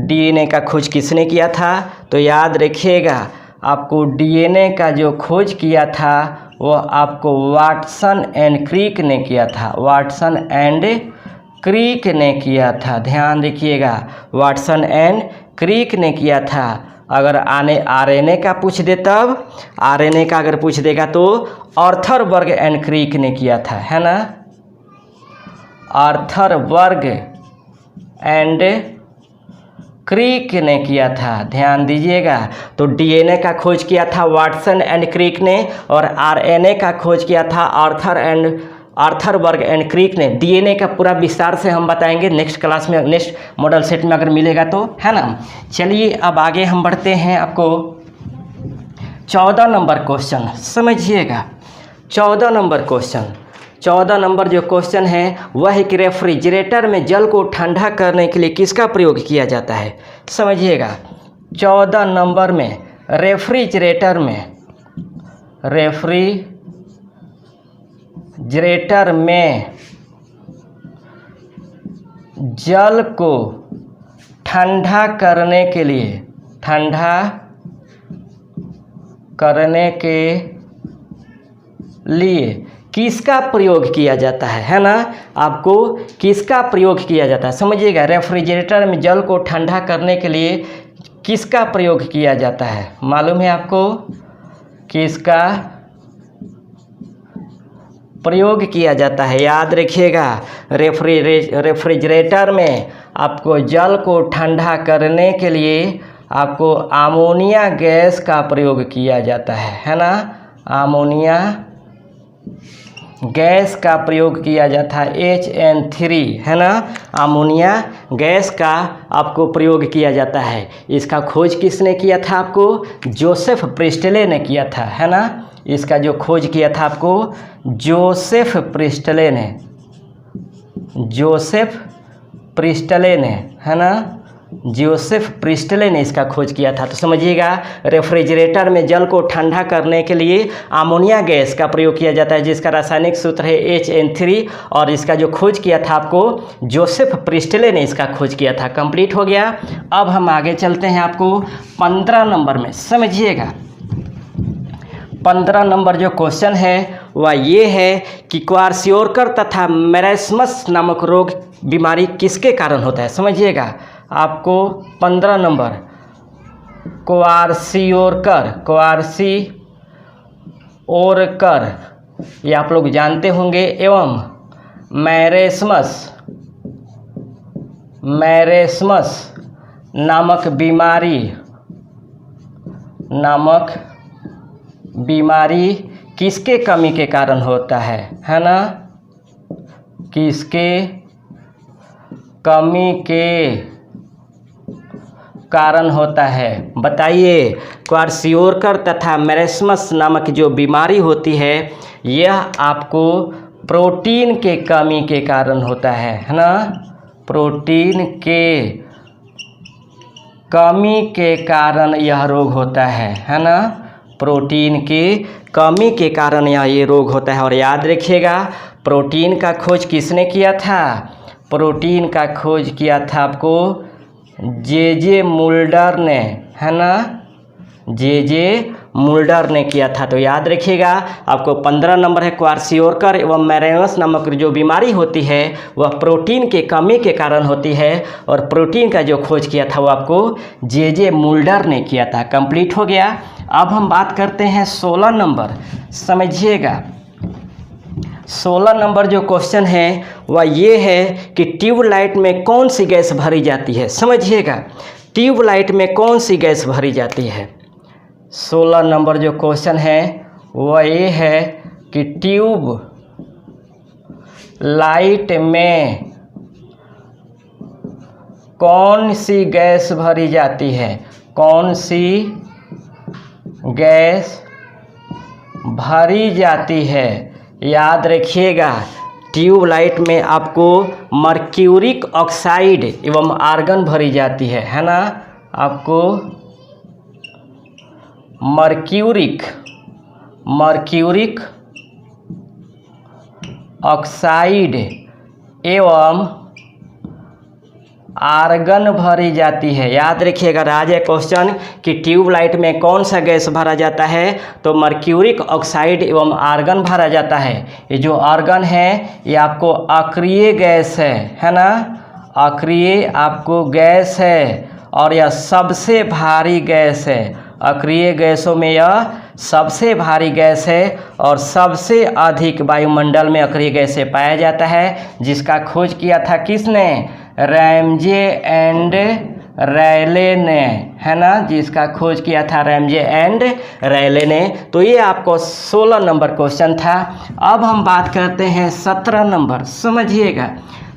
डीएनए का खोज किसने किया था, तो याद रखिएगा, आपको डीएनए का जो खोज किया था वो आपको वाटसन एंड क्रिक ने किया था, वाटसन एंड क्रिक ने किया था, ध्यान रखिएगा, वाटसन एंड क्रिक ने किया था। अगर आरएनए का पूछ दे तब, आरएनए का अगर पूछ देगा तो आर्थर बर्ग एंड क्रिक ने किया था, है ना, आर्थर बर्ग एंड क्रिक ने किया था, ध्यान दीजिएगा। तो डीएनए का खोज किया था वाटसन एंड क्रिक ने और आरएनए का खोज किया था आर्थर बर्ग एंड क्रिक ने। डीएनए का पूरा विस्तार से हम बताएंगे नेक्स्ट क्लास में, नेक्स्ट मॉडल सेट में अगर मिलेगा तो, है ना। चलिए अब आगे हम बढ़ते हैं, आपको 14 नंबर क्वेश्चन समझिएगा। 14 नंबर क्वेश्चन, 14 नंबर जो क्वेश्चन है वह है कि रेफ्रिजरेटर में जल को ठंडा करने के लिए किसका प्रयोग किया जाता है, समझिएगा। 14 नंबर में रेफ्रिजरेटर में जल को ठंडा करने के लिए किसका प्रयोग किया जाता है ना। आपको किसका प्रयोग किया जाता है समझिएगा। रेफ्रिजरेटर में जल को ठंडा करने के लिए किसका प्रयोग किया जाता है, मालूम है आपको किसका प्रयोग किया जाता है, याद रखिएगा। रेफ्रिजरेटर में आपको जल को ठंडा करने के लिए आपको अमोनिया गैस का प्रयोग किया जाता है ना, अमोनिया गैस का प्रयोग किया जाता है, HN3, है ना, अमोनिया गैस का आपको प्रयोग किया जाता है। इसका खोज किसने किया था, आपको जोसेफ प्रिस्टले ने किया था, है ना। इसका जो खोज किया था आपको जोसेफ प्रिस्टले ने, है ना, जोसेफ प्रिस्टले ने इसका खोज किया था। तो समझिएगा, रेफ्रिजरेटर में जल को ठंडा करने के लिए अमोनिया गैस का प्रयोग किया जाता है, जिसका रासायनिक सूत्र है HN3, और इसका जो खोज किया था आपको जोसेफ प्रिस्टले ने इसका खोज किया था। कंप्लीट हो गया। अब हम आगे चलते हैं आपको 15 नंबर में। समझिएगा, 15 नंबर जो क्वेश्चन है वह ये है कि क्वारसियोरकर तथा मेरेस्मस नामक रोग बीमारी किसके कारण होता है। समझिएगा, आपको 15 नंबर क्वारसियोरकर ये आप लोग जानते होंगे, एवं मेरेस्मस नामक बीमारी किसके कमी के कारण होता है ना, किसके कमी के कारण होता है, बताइए। क्वारसियोरकर तथा मेरेस्मस नामक जो बीमारी होती है यह आपको प्रोटीन के कमी के कारण होता है ना, प्रोटीन के कमी के कारण यह रोग होता है ना, प्रोटीन के कमी के कारण ये रोग होता है। और याद रखिएगा, प्रोटीन का खोज किसने किया था, प्रोटीन का खोज किया था आपको जे मुल्डर ने, है ना, जे मुल्डर ने किया था। तो याद रखिएगा, आपको 15 नंबर है क्वारसियोरकर एवं मेरेस्मस नामक जो बीमारी होती है वह प्रोटीन के कमी के कारण होती है, और प्रोटीन का जो खोज किया था वो आपको जे मुल्डर ने किया था। कंप्लीट हो गया। अब हम बात करते हैं 16 नंबर। समझिएगा, 16 नंबर जो क्वेश्चन है वह ये है कि ट्यूबलाइट में कौन सी गैस भरी जाती है। समझिएगा, ट्यूबलाइट में कौन सी गैस भरी जाती है। 16 नंबर जो क्वेश्चन है वह ये है कि ट्यूबलाइट में कौन सी गैस भरी जाती है, कौन सी गैस भरी जाती है। याद रखिएगा, ट्यूबलाइट में आपको मर्क्यूरिक ऑक्साइड एवं आर्गन भरी जाती है ना, आपको मर्क्यूरिक ऑक्साइड एवं आर्गन भरी जाती है। याद रखिएगा, आज है क्वेश्चन कि ट्यूबलाइट में कौन सा गैस भरा जाता है, तो मर्क्यूरिक ऑक्साइड एवं आर्गन भरा जाता है। ये जो आर्गन है ये आपको अक्रिय गैस है ना, अक्रिय आपको गैस है, और यह सबसे भारी गैस है। अक्रिय गैसों में यह सबसे भारी गैस है, और सबसे अधिक वायुमंडल में अक्रिय गैस से पाया जाता है, जिसका खोज किया था किसने, रैमजे एंड रैले ने, है ना, जिसका खोज किया था रैमजे एंड रैले ने। तो ये आपको 16 नंबर क्वेश्चन था। अब हम बात करते हैं 17 नंबर। समझिएगा,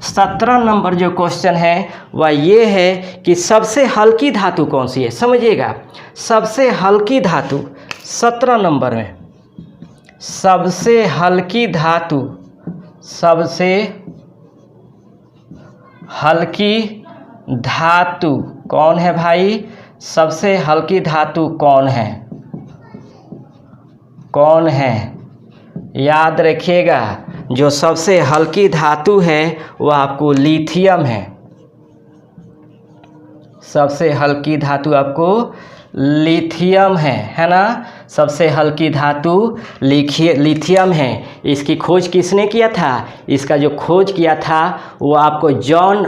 17 नंबर जो क्वेश्चन है वह ये है कि सबसे हल्की धातु कौन सी है। समझिएगा, सबसे हल्की धातु 17 नंबर में सबसे हल्की धातु, सबसे हल्की धातु कौन है भाई, सबसे हल्की धातु कौन है, कौन है। याद रखिएगा, जो सबसे हल्की धातु है वह आपको लिथियम है। सबसे हल्की धातु आपको लिथियम है ना, सबसे हल्की धातु लिथियम है। इसकी खोज किसने किया था, इसका जो खोज किया था वो आपको जॉन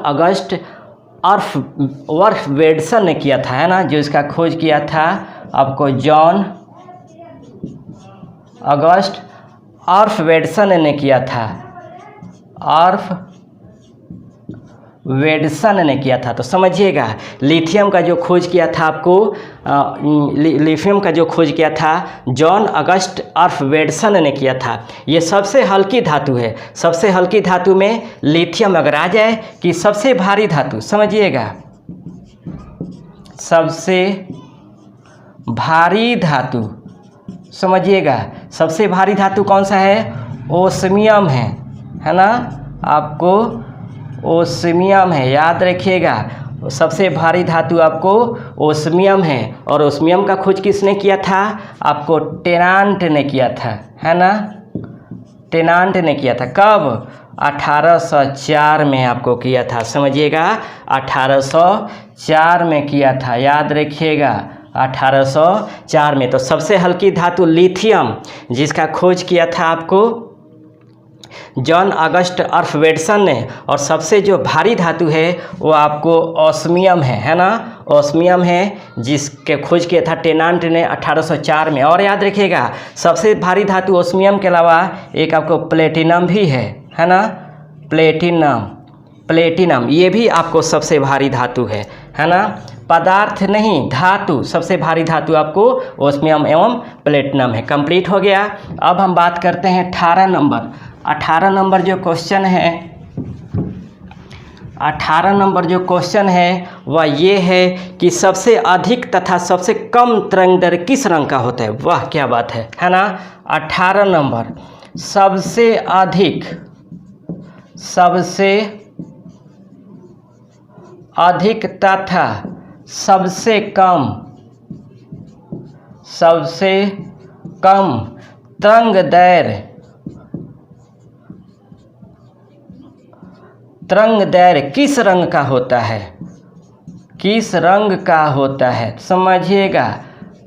अगस्ट अर्फवेड्सन ने किया था, है ना, जो इसका खोज किया था आपको जॉन अगस्ट अर्फवेड्सन ने किया था, अर्फवेड्सन ने किया था। तो समझिएगा, लिथियम का जो खोज किया था आपको लिथियम का जो खोज किया था जॉन अगस्ट अर्फवेड्सन ने किया था। ये सबसे हल्की धातु है। सबसे हल्की धातु में लिथियम अगर आ जाए कि सबसे भारी धातु, समझिएगा, सबसे भारी धातु, समझिएगा, सबसे भारी धातु कौन सा है, ओस्मियम है ना, आपको ओस्मियम है, याद रखिएगा। सबसे भारी धातु आपको ओस्मियम है, और ओस्मियम का खोज किसने किया था? आपको टेनांट ने किया था, है ना। टेनांट ने किया था। कब? 1804 में आपको किया था, समझिएगा। 1804 में किया था, याद रखिएगा। 1804 में। तो सबसे हल्की धातु लिथियम, जिसका खोज किया था आपको जॉन अगस्ट अर्फवेडसन ने, और सबसे जो भारी धातु है वो आपको ओस्मियम है ना। ओस्मियम है, जिसके खोज किया था टेनांट ने 1804 में। और याद रखिएगा, सबसे भारी धातु ओस्मियम के अलावा एक आपको प्लेटिनम भी है ना। प्लेटिनम ये भी आपको सबसे भारी धातु है ना। पदार्थ नहीं, धातु। सबसे भारी धातु आपको ओस्मियम एवं प्लेटिनम है। कंप्लीट हो गया। अब हम बात करते हैं 18 नंबर। 18 नंबर जो क्वेश्चन है, 18 नंबर जो क्वेश्चन है वह ये है कि सबसे अधिक तथा सबसे कम तरंग दैर्घ्य किस रंग का होता है। वाह, क्या बात है ना। 18 नंबर, सबसे अधिक तथा सबसे कम तरंग दैर्घ्य किस रंग का होता है। किस रंग का होता है, समझिएगा।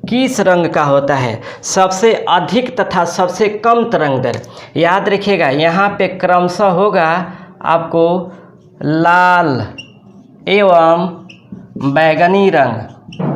किस रंग का होता है सबसे अधिक तथा सबसे कम तरंग दैर्घ्य। याद रखिएगा, यहाँ पे क्रमशः होगा आपको लाल एवं बैगनी रंग,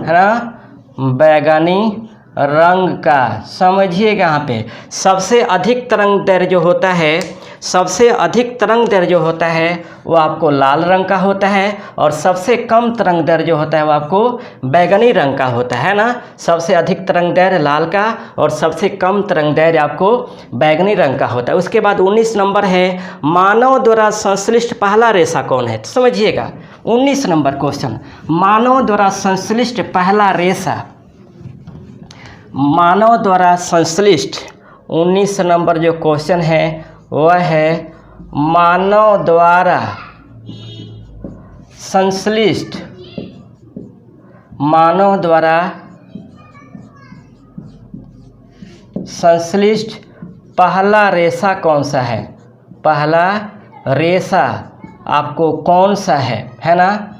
है ना। बैगनी रंग का, समझिएगा। यहाँ पे सबसे अधिक तरंग दैर्घ्य जो होता है, सबसे अधिक तरंग दैर्घ्य जो होता है वो आपको लाल रंग का होता है, और सबसे कम तरंग दैर्घ्य जो होता है वो आपको बैगनी रंग का होता है ना। सबसे अधिक तरंग दैर्घ्य लाल का और सबसे कम तरंग दैर्घ्य आपको बैगनी रंग का होता है। उसके बाद 19 नंबर है, मानव द्वारा संश्लिष्ट पहला रेशा कौन है। समझिएगा, 19 नंबर क्वेश्चन, मानव द्वारा संश्लिष्ट पहला रेशा। मानव द्वारा संश्लिष्ट 19 नंबर जो क्वेश्चन है वह है मानव द्वारा संश्लिष्ट, मानव द्वारा संश्लिष्ट पहला रेशा कौन सा है। पहला रेशा आपको कौन सा है ना।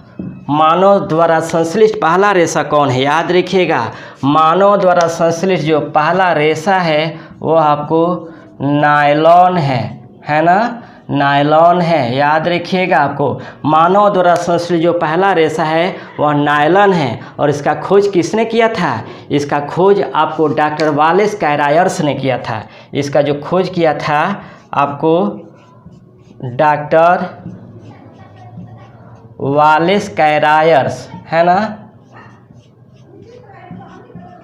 मानव द्वारा संश्लिष्ट पहला रेशा कौन है, याद रखिएगा। मानव द्वारा संश्लिष्ट जो पहला रेशा है वो आपको नायलॉन है ना। नायलॉन है, याद रखिएगा। आपको मानव द्वारा संश्लिष्ट जो पहला रेशा है वह नायलॉन है, और इसका खोज किसने किया था। इसका खोज आपको डॉक्टर वालेस कैरायर्स ने किया था। इसका जो खोज किया था आपको डॉक्टर वालेस कैरायर्स, है ना।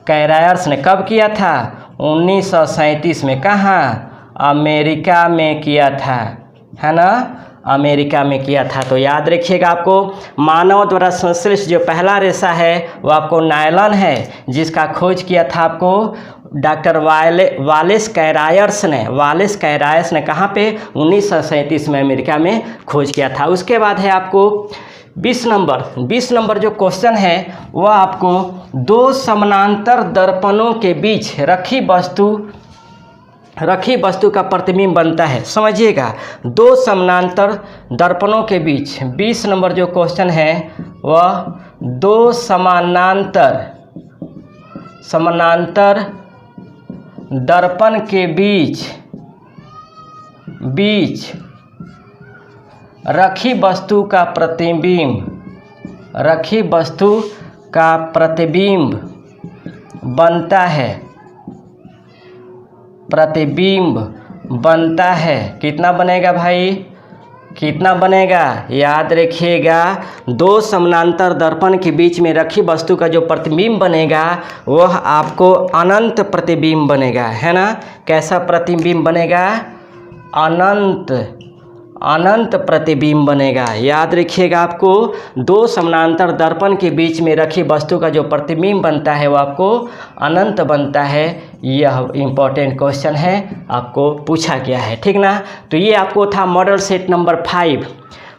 कैरायर्स ने कब किया था? 1937 में। कहाँ? अमेरिका में किया था, है ना। अमेरिका में किया था। तो याद रखिएगा, आपको मानव द्वारा संश्लिष्ट जो पहला रेशा है वो आपको नायलॉन है, जिसका खोज किया था आपको डॉक्टर वालेस कैरायर्स ने। वालेस कैरायर्स ने कहाँ पे? 1937 में अमेरिका में खोज किया था। उसके बाद है आपको 20 नंबर जो क्वेश्चन है वह आपको दो समानांतर दर्पणों के बीच रखी वस्तु का प्रतिबिंब बनता है। समझिएगा, दो समानांतर दर्पणों के बीच 20 नंबर जो क्वेश्चन है वह दो समानांतर दर्पण के बीच रखी वस्तु का प्रतिबिंब बनता है। प्रतिबिंब बनता है। कितना बनेगा भाई? कितना बनेगा? याद रखिएगा, दो समानांतर दर्पण के बीच में रखी वस्तु का जो प्रतिबिंब बनेगा वह आपको अनंत प्रतिबिंब बनेगा, है ना। कैसा प्रतिबिंब बनेगा? अनंत प्रतिबिंब बनेगा। याद रखिएगा, आपको दो समानांतर दर्पण के बीच में रखी वस्तु का जो प्रतिबिंब बनता है वो आपको अनंत बनता है। यह इम्पोर्टेंट क्वेश्चन है, आपको पूछा गया है, ठीक ना। तो ये आपको था मॉडल सेट नंबर 5।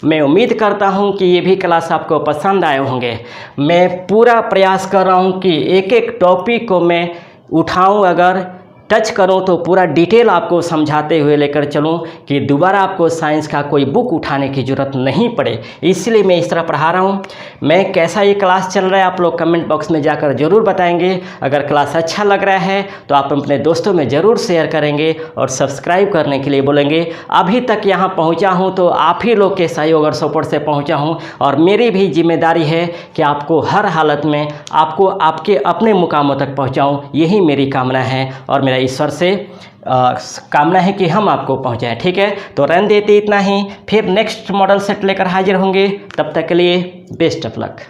मैं उम्मीद करता हूं कि ये भी क्लास आपको पसंद आए होंगे। मैं पूरा प्रयास कर रहा हूं कि एक एक टॉपिक को मैं उठाऊं, अगर टच करूं तो पूरा डिटेल आपको समझाते हुए लेकर चलूं कि दोबारा आपको साइंस का कोई बुक उठाने की ज़रूरत नहीं पड़े। इसलिए मैं इस तरह पढ़ा रहा हूं। मैं कैसा ये क्लास चल रहा है आप लोग कमेंट बॉक्स में जाकर ज़रूर बताएंगे। अगर क्लास अच्छा लग रहा है तो आप अपने दोस्तों में ज़रूर शेयर करेंगे और सब्सक्राइब करने के लिए बोलेंगे। अभी तक यहाँ पहुँचा हूँ तो आप ही लोग के सहयोग और सपोर्ट से पहुँचा हूँ, और मेरी भी जिम्मेदारी है कि आपको हर हालत में आपको आपके अपने मुकामों तक पहुँचाऊँ। यही मेरी कामना है और मेरा ईश्वर से कामना है कि हम आपको पहुंचाएं। ठीक है, तो रहने देते इतना ही, फिर नेक्स्ट मॉडल सेट लेकर हाजिर होंगे। तब तक के लिए बेस्ट ऑफ लक।